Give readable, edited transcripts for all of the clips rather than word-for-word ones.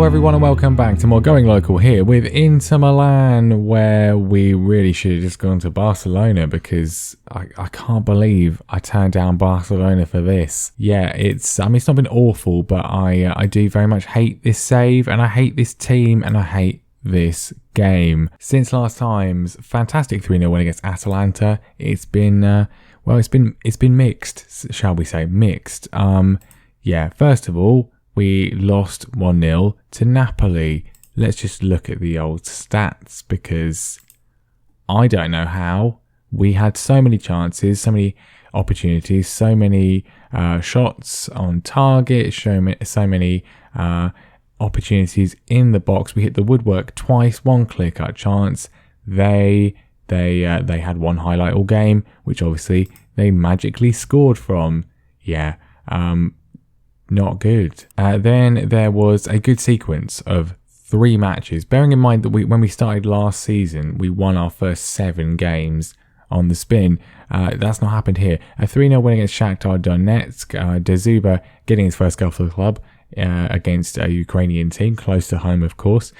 everyone and welcome back to more Going Local here with Inter Milan, where we really should have just gone to Barcelona because I can't believe I turned down Barcelona for this. Yeah, it's not been awful, but I do very much hate this save and I hate this team and I hate this game. Since last time's fantastic 3-0 win against Atalanta, it's been it's been mixed, shall we say, mixed. First of all, we lost 1-0 to Napoli. Let's just look at the old stats because I don't know how. We had so many chances, so many opportunities, so many shots on target, so many opportunities in the box. We hit the woodwork twice, one clear-cut chance. They had one highlight all game, which obviously they magically scored from. Not good. Then there was a good sequence of 3 matches. Bearing in mind that when we started last season, we won our first 7 games on the spin. That's not happened here. A 3-0 win against Shakhtar Donetsk. De Zuba getting his first goal for the club against a Ukrainian team, close to home, of course.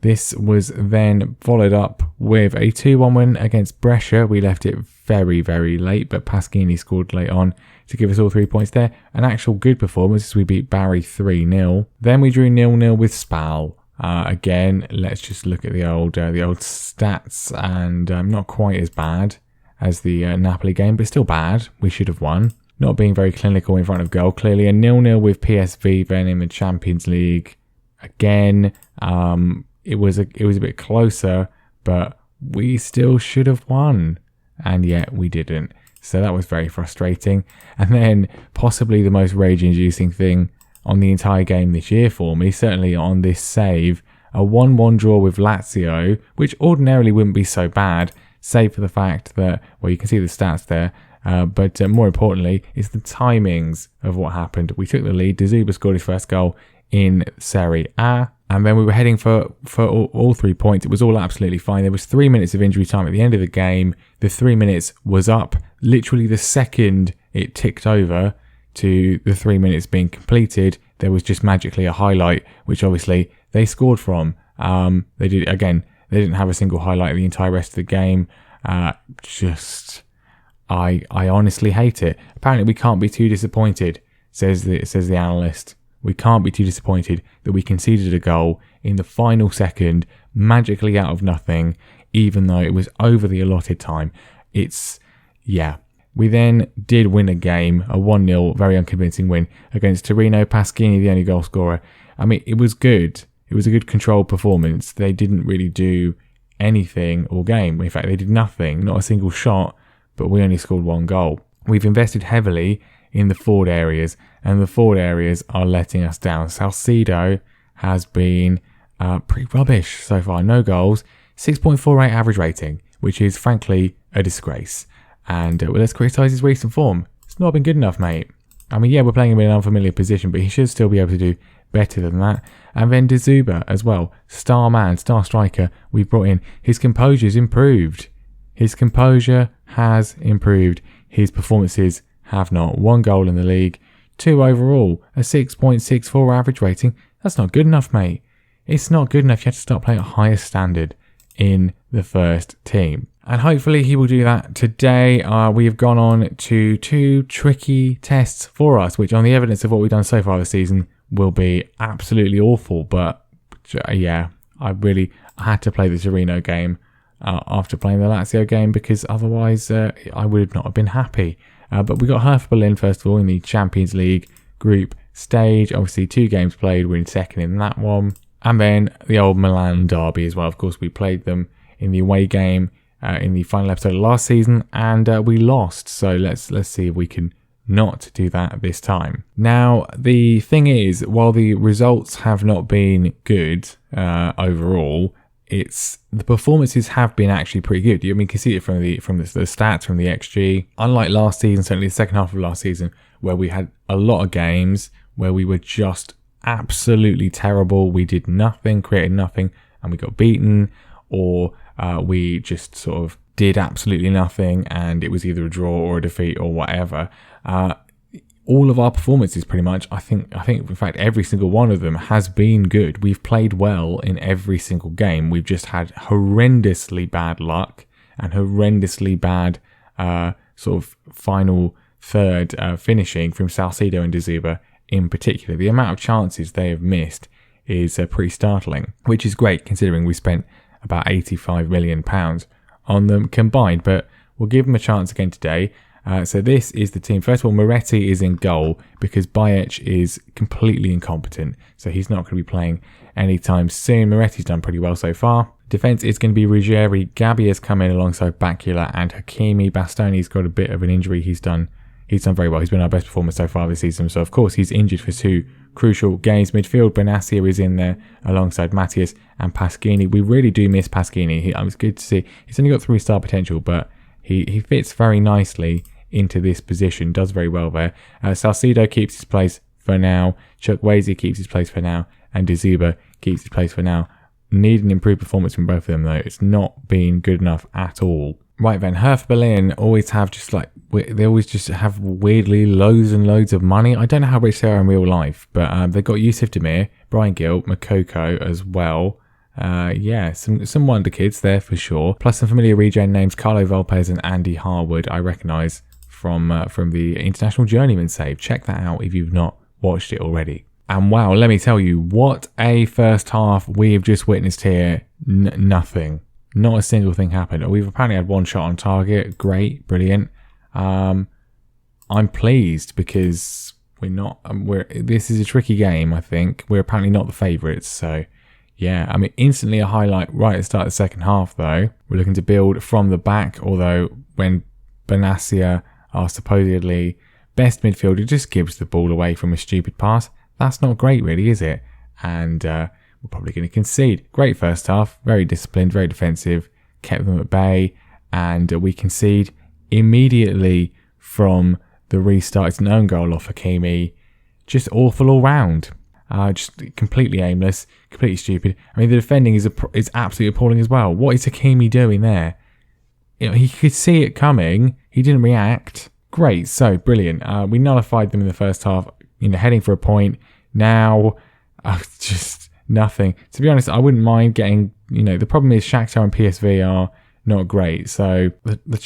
This was then followed up with a 2-1 win against Brescia. We left it very, very late, but Pasquini scored late on to give us all 3 points there. An actual good performance as we beat Bari 3-0. Then we drew 0-0 with Spal. Again, let's just look at the old stats, and not quite as bad as the Napoli game, but still bad. We should have won. Not being very clinical in front of goal. Clearly a 0-0 with PSV then in the Champions League. Again, it was a bit closer, but we still should have won, and yet we didn't. So that was very frustrating. And then possibly the most rage-inducing thing on the entire game this year for me, certainly on this save, a 1-1 draw with Lazio, which ordinarily wouldn't be so bad, save for the fact that, well, you can see the stats there, but more importantly, it's the timings of what happened. We took the lead. De Zuba scored his first goal in Serie A, and then we were heading for all 3 points. It was all absolutely fine. There was 3 minutes of injury time at the end of the game. The 3 minutes was up literally the second it ticked over to the 3 minutes being completed. There was just magically a highlight, which obviously they scored from. They didn't have a single highlight the entire rest of the game. I honestly hate it. Apparently we can't be too disappointed, says the analyst. We can't be too disappointed that we conceded a goal in the final second, magically out of nothing, even though it was over the allotted time. We then did win a game, a 1-0, very unconvincing win against Torino. Pasquini, the only goal scorer. I mean, it was good. It was a good controlled performance. They didn't really do anything all game. In fact, they did nothing, not a single shot, but we only scored 1 goal. We've invested heavily in the forward areas, and the forward areas are letting us down. Salcedo has been pretty rubbish so far. No goals, 6.48 average rating, which is frankly a disgrace. And let's criticise his recent form. It's not been good enough, mate. I mean, yeah, we're playing him in an unfamiliar position, but he should still be able to do better than that. And then De Zuba as well, star man, star striker we brought in. His composure's improved. His composure has improved. His performances have not. 1 goal in the league, 2 overall, a 6.64 average rating. That's not good enough, mate. It's not good enough. You have to start playing at a higher standard in the first team. And hopefully he will do that today. We have gone on to 2 tricky tests for us, which on the evidence of what we've done so far this season will be absolutely awful. But I had to play the Torino game after playing the Lazio game because otherwise I would not have been happy. But we got Hertha Berlin first of all in the Champions League group stage. Obviously 2 games played, we're in second in that one. And then the old Milan derby as well. Of course, we played them in the away game in the final episode of last season, and we lost. So let's see if we can not do that this time. Now, the thing is, while the results have not been good overall, the performances have been actually pretty good. You can see it from the stats, from the XG. Unlike last season, certainly the second half of last season, where we had a lot of games where we were just absolutely terrible. We did nothing, created nothing, and we got beaten, or we just sort of did absolutely nothing and it was either a draw or a defeat or whatever. all of our performances pretty much, I think in fact every single one of them has been good. We've played well in every single game. We've just had horrendously bad luck and horrendously bad sort of final third finishing from Salcido and De Zuba in particular. The amount of chances they have missed is pretty startling, which is great considering we spent about £85 million on them combined, but we'll give them a chance again today. So this is the team. First of all, Moretti is in goal because Bajic is completely incompetent, so he's not going to be playing anytime soon. Moretti's done pretty well so far. Defence is going to be Ruggieri. Gabby has come in alongside Bakula and Hakimi. Bastoni's got a bit of an injury. He's done very well. He's been our best performer so far this season. So of course he's injured for 2 crucial games. Midfield, Benassia is in there alongside Matthias and Pasquini. We really do miss Pasquini. It was good to see. He's only got 3-star potential, but he fits very nicely into this position. Does very well there. Salcido keeps his place for now. Chukwueze keeps his place for now. And De Zuba keeps his place for now. Need an improved performance from both of them though. It's not been good enough at all. Right then, Hertha Berlin always have they always just have weirdly loads and loads of money. I don't know how rich they are in real life, but they've got Yusuf Demir, Brian Gill, Makoko as well. Some wonder kids there for sure. Plus some familiar regen names, Carlo Volpez and Andy Harwood, I recognise from the International Journeyman save. Check that out if you've not watched it already. And wow, let me tell you, what a first half we've just witnessed here. Nothing. Not a single thing happened. We've apparently had 1 shot on target. Great, brilliant. I'm pleased because this is a tricky game, I think. We're apparently not the favourites, so yeah. I mean, instantly a highlight right at the start of the second half, though. We're looking to build from the back, although when Benassia, our supposedly best midfielder, just gives the ball away from a stupid pass. That's not great, really, is it? And we're probably going to concede. Great first half, very disciplined, very defensive, kept them at bay, and we concede immediately from the restart. It's an own goal off Hakimi. Just awful all round. Just completely aimless, completely stupid. I mean, the defending is absolutely appalling as well. What is Hakimi doing there? He could see it coming. He didn't react. Great, so brilliant. We nullified them in the first half, heading for a point. Now, just nothing. To be honest, I wouldn't mind getting, the problem is Shakhtar and PSV are not great. So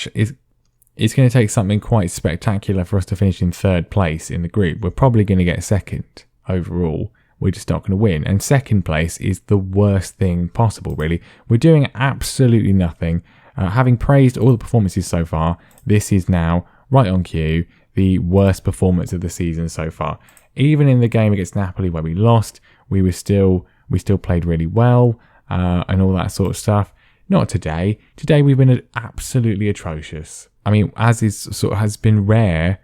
it's going to take something quite spectacular for us to finish in 3rd place in the group. We're probably going to get 2nd overall. We're just not going to win. And 2nd place is the worst thing possible, really. We're doing absolutely nothing. Having praised all the performances so far, this is now, right on cue, the worst performance of the season so far. Even in the game against Napoli where we lost, we still played really well and all that sort of stuff. Not today. Today we've been absolutely atrocious. I mean, as has been rare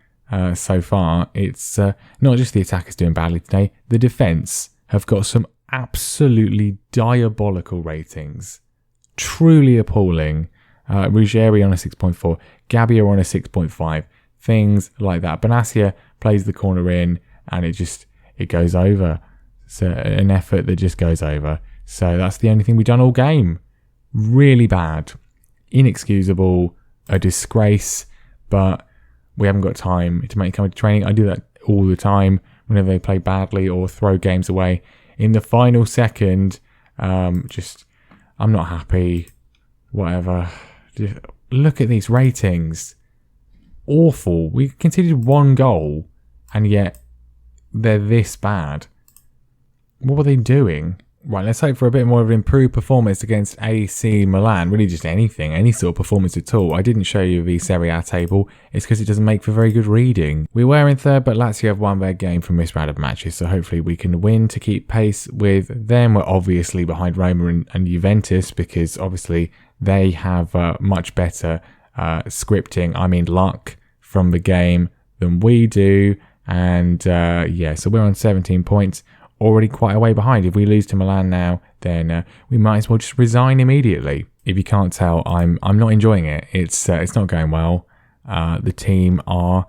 so far, it's not just the attackers doing badly today. The defence have got some absolutely diabolical ratings. Truly appalling. Ruggieri on a 6.4, Gabbia on a 6.5. Things like that. Benassia plays the corner in and it goes over. It's an effort that just goes over. So that's the only thing we've done all game. Really bad. Inexcusable. A disgrace. But we haven't got time to make come to training. I do that all the time whenever they play badly or throw games away. In the final second, I'm not happy. Whatever. Just look at these ratings. Awful. We conceded 1 goal and yet they're this bad. What were they doing? Right, let's hope for a bit more of an improved performance against AC Milan. Really just anything, any sort of performance at all. I didn't show you the Serie A table. It's because it doesn't make for very good reading. We were in 3rd, but Lazio have won their game from this round of matches, so hopefully we can win to keep pace with them. We're obviously behind Roma and Juventus because obviously they have much better scripting, luck from the game than we do. And so we're on 17 points. Already quite a way behind. If we lose to Milan now, then we might as well just resign immediately. If you can't tell, I'm not enjoying it. It's not going well. The team are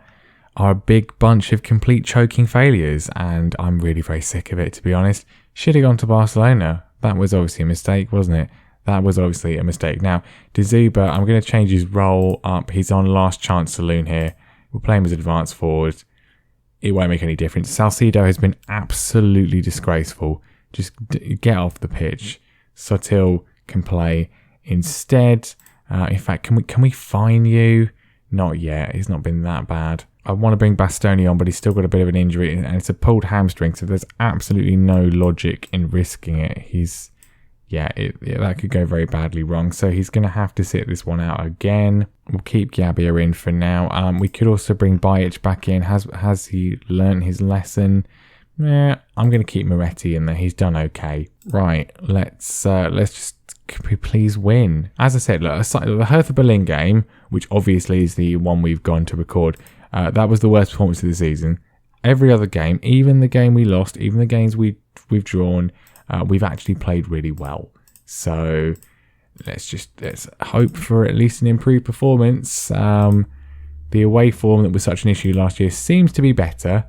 a big bunch of complete choking failures, and I'm really very sick of it, to be honest. Should have gone to Barcelona. That was obviously a mistake, wasn't it? That was obviously a mistake. Now, De Zuba, I'm going to change his role up. He's on last chance saloon here. We'll play him as advanced forward. it won't make any difference. Salcido has been absolutely disgraceful. Just get off the pitch. Sotil can play instead. In fact, can we fine you? Not yet. He's not been that bad. I want to bring Bastoni on, but he's still got a bit of an injury, and it's a pulled hamstring, so there's absolutely no logic in risking it. That could go very badly wrong, so he's going to have to sit this one out again. We'll keep Gabbia in for now. We could also bring Bajic back in. Has he learnt his lesson? I'm going to keep Moretti in there. He's done okay. Right, let's just please win. As I said, look, the Hertha Berlin game, which obviously is the one we've gone to record, that was the worst performance of the season. Every other game, even the game we lost, even the games we've drawn, we've actually played really well. So let's hope for at least an improved performance. The away form that was such an issue last year seems to be better,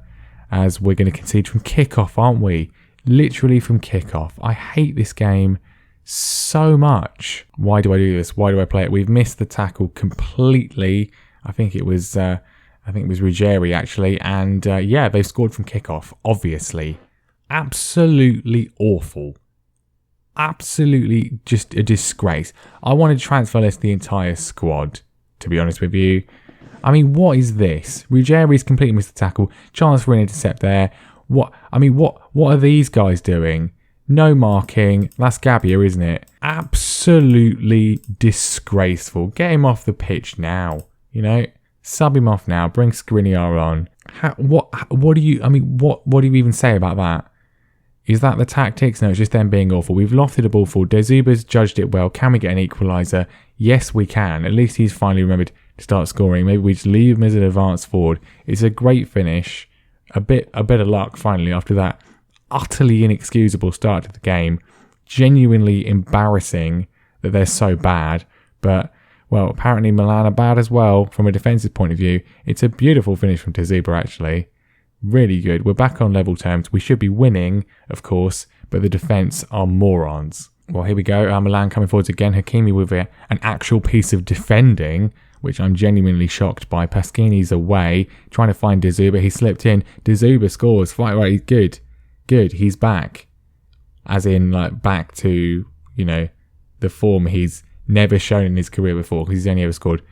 as we're going to concede from kickoff, aren't we? Literally from kickoff. I hate this game so much. Why do I do this? Why do I play it? We've missed the tackle completely. I think it was Ruggieri actually, and they've scored from kickoff. Obviously, absolutely awful. Absolutely just a disgrace. I wanted to transfer list the entire squad, to be honest with you. I mean, what is this? Ruggieri's completely missed the tackle. Chance for an intercept there. What are these guys doing? No marking. That's Gabbia, isn't it? Absolutely disgraceful. Get him off the pitch now. Sub him off now. Bring Skriniar on. What do you even say about that? Is that the tactics? No, it's just them being awful. We've lofted a ball forward. De Zuber's judged it well. Can we get an equaliser? Yes, we can. At least he's finally remembered to start scoring. Maybe we just leave him as an advanced forward. It's a great finish. A bit of luck finally after that utterly inexcusable start to the game. Genuinely embarrassing that they're so bad. But, well, apparently Milan are bad as well from a defensive point of view. It's a beautiful finish from De Zuber, actually. Really good. We're back on level terms. We should be winning, of course, but the defence are morons. Well, here we go. Milan coming forwards again. Hakimi with an actual piece of defending, which I'm genuinely shocked by. Pasquini's away, trying to find De Zuber. He slipped in. De Zuber scores. Right, he's good. Good, he's back. As in, back to, the form he's never shown in his career before, because he scored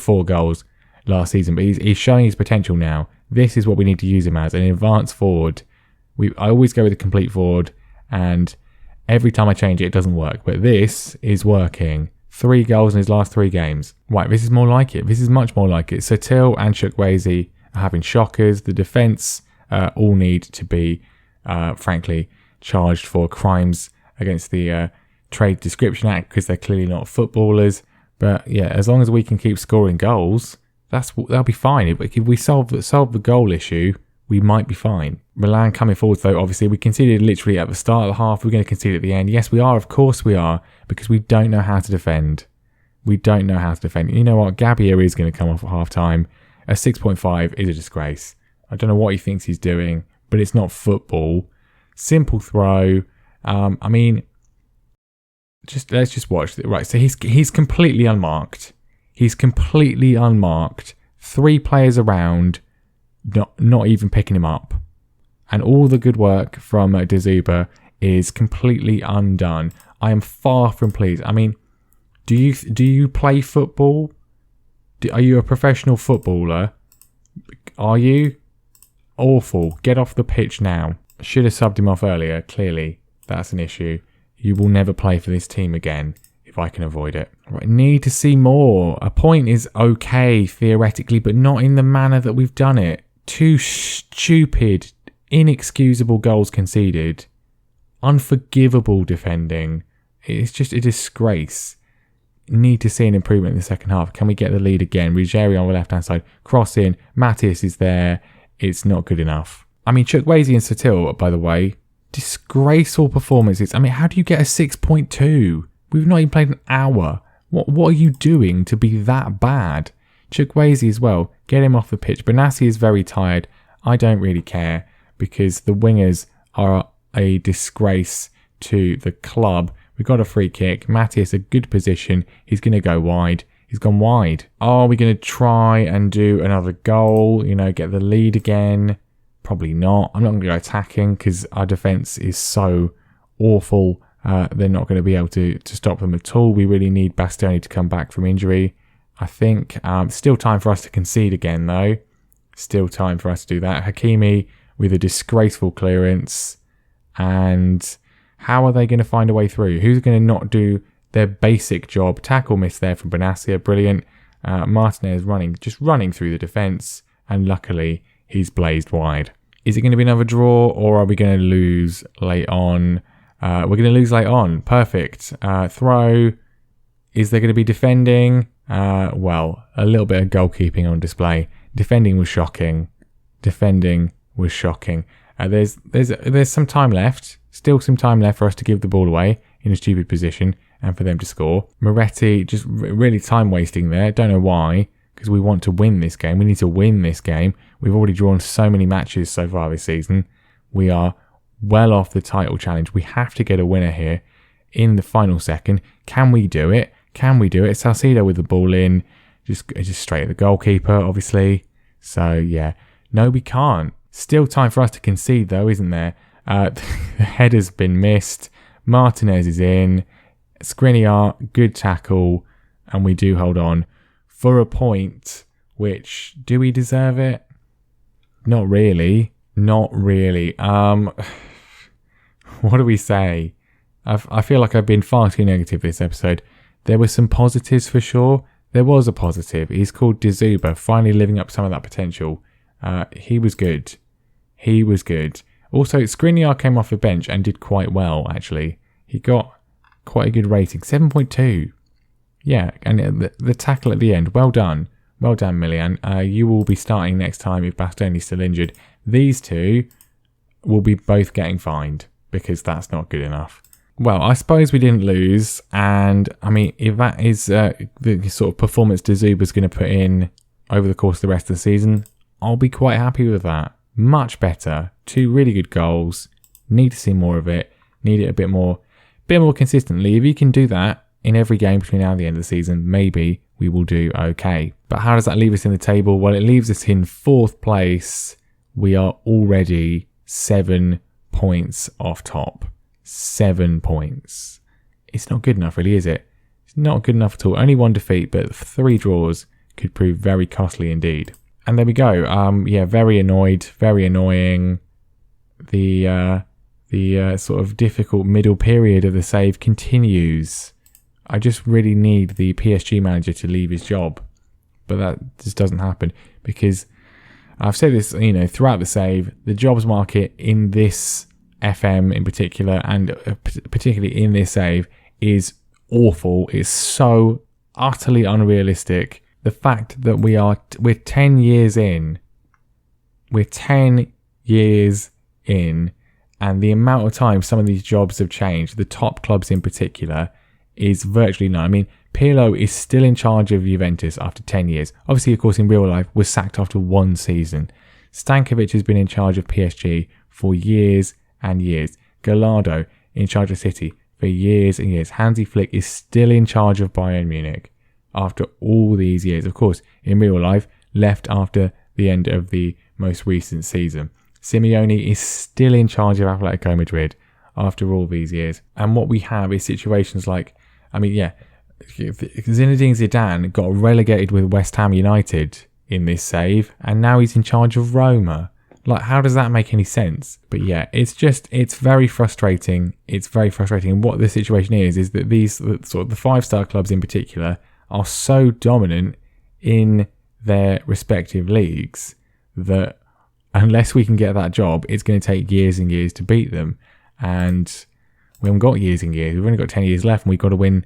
4 goals last season, but he's showing his potential now. This is what we need to use him as, an advanced forward. I always go with a complete forward, and every time I change it, it doesn't work. But this is working. 3 goals in his last 3 games. Right, this is more like it. This is much more like it. Sotil and Chukwueze are having shockers. The defence all need to be, frankly, charged for crimes against the Trade Description Act, because they're clearly not footballers. But yeah, as long as we can keep scoring goals, that'll be fine. If we solve the goal issue, we might be fine. Milan coming forward, though, obviously, we conceded literally at the start of the half. We're going to concede at the end. Yes, we are. Of course we are. Because we don't know how to defend. You know what? Gabbia is going to come off at half-time. A 6.5 is a disgrace. I don't know what he thinks he's doing, but it's not football. Simple throw. Let's just watch it. Right, so he's completely unmarked. 3 players around, not even picking him up. And all the good work from De Zuber is completely undone. I am far from pleased. I mean, do you play football? Are you a professional footballer? Are you? Awful. Get off the pitch now. Should have subbed him off earlier. Clearly, that's an issue. You will never play for this team again if I can avoid it. Right, need to see more. A point is okay, theoretically, but not in the manner that we've done it. 2 stupid, inexcusable goals conceded. Unforgivable defending. It's just a disgrace. Need to see an improvement in the second half. Can we get the lead again? Ruggieri on the left-hand side. Cross in. Matthias is there. It's not good enough. I mean, Chukwueze and Sotil, by the way, disgraceful performances. I mean, how do you get a 6.2? We've not even played an hour. What are you doing to be that bad? Chukwueze as well. Get him off the pitch. Benassi is very tired. I don't really care, because the wingers are a disgrace to the club. We got a free kick. Matthias, a good position. He's going to go wide. He's gone wide. Are we going to try and do another goal? Get the lead again? Probably not. I'm not going to go attacking because our defence is so awful. They're not going to be able to stop them at all. We really need Bastoni to come back from injury, I think. Still time for us to concede again, though. Still time for us to do that. Hakimi with a disgraceful clearance. And how are they going to find a way through? Who's going to not do their basic job? Tackle miss there from Benassia. Brilliant. Martinez running through the defence. And luckily, he's blazed wide. Is it going to be another draw, or are we going to lose late on? We're going to lose late on. Perfect. Throw. Is there going to be defending? Well, a little bit of goalkeeping on display. Defending was shocking. There's some time left. Still some time left for us to give the ball away in a stupid position and for them to score. Moretti just really time wasting there. Don't know why, because we want to win this game. We need to win this game. We've already drawn so many matches so far this season. We are well off the title challenge. We have to get a winner here in the final second. Can we do it? Salcido with the ball in, just straight at the goalkeeper, obviously. So yeah, no, we can't. Still time for us to concede, though, isn't there? The header's been missed. Martinez is in. Skriniar, good tackle, and we do hold on for a point. Which, do we deserve it? Not really. What do we say? I feel like I've been far too negative this episode. There were some positives for sure. There was a positive. He's called Dizuba, finally living up to some of that potential. He was good. Also, Skriniar came off the bench and did quite well, actually. He got quite a good rating. 7.2. Yeah, and the tackle at the end. Well done. Well done, Milan. You will be starting next time if Bastoni's still injured. These two will be both getting fined because that's not good enough. Well, I suppose we didn't lose, and I mean, if that is the sort of performance Dizuba's going to put in over the course of the rest of the season, I'll be quite happy with that. Much better. 2 really good goals. Need to see more of it. Need it a bit more consistently. If you can do that in every game between now and the end of the season, maybe we will do okay. But how does that leave us in the table? Well, it leaves us in 4th place. We are already 7 points off top. 7 points. It's not good enough, really, is it? It's not good enough at all. Only 1 defeat, but 3 draws could prove very costly indeed. And there we go. Yeah, very annoyed, very annoying. The sort of difficult middle period of the save continues. I just really need the PSG manager to leave his job, but that just doesn't happen because I've said this, throughout the save, the jobs market in this FM in particular, and particularly in this save, is awful. It's so utterly unrealistic. The fact that we're 10 years in, and the amount of time some of these jobs have changed, the top clubs in particular, is virtually none. I mean, Pirlo is still in charge of Juventus after 10 years. Obviously, of course, in real life, was sacked after 1 season. Stankovic has been in charge of PSG for years and years. Gallardo in charge of City for years and years. Hansi Flick is still in charge of Bayern Munich after all these years. Of course, in real life, left after the end of the most recent season. Simeone is still in charge of Atletico Madrid after all these years. And what we have is situations like, Zinedine Zidane got relegated with West Ham United in this save, and now he's in charge of Roma. Like, how does that make any sense? But yeah, it's very frustrating. It's very frustrating. And what the situation is that these sort of the 5-star clubs in particular are so dominant in their respective leagues that unless we can get that job, it's going to take years and years to beat them. And we haven't got years and years. We've only got 10 years left, and we've got to win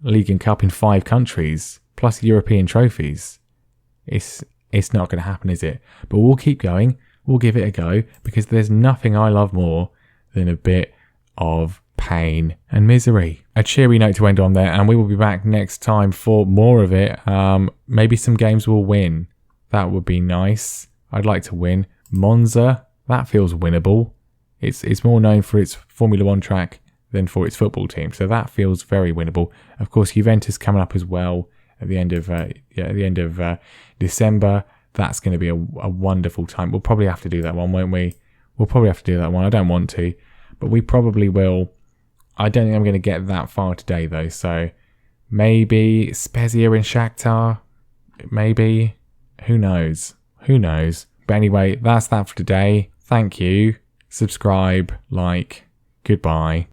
League and Cup in 5 countries, plus European trophies. It's not going to happen, is it? But we'll keep going. We'll give it a go, because there's nothing I love more than a bit of pain and misery. A cheery note to end on there, and we will be back next time for more of it. Maybe some games we'll win. That would be nice. I'd like to win. Monza, that feels winnable. It's more known for its Formula 1 track than for its football team, so that feels very winnable. Of course, Juventus coming up as well at the end of December. That's going to be a wonderful time. We'll probably have to do that one, won't we? We'll probably have to do that one. I don't want to, but we probably will. I don't think I'm going to get that far today, though. So maybe Spezia and Shakhtar. Maybe. Who knows? Who knows? But anyway, that's that for today. Thank you. Subscribe, like. Goodbye.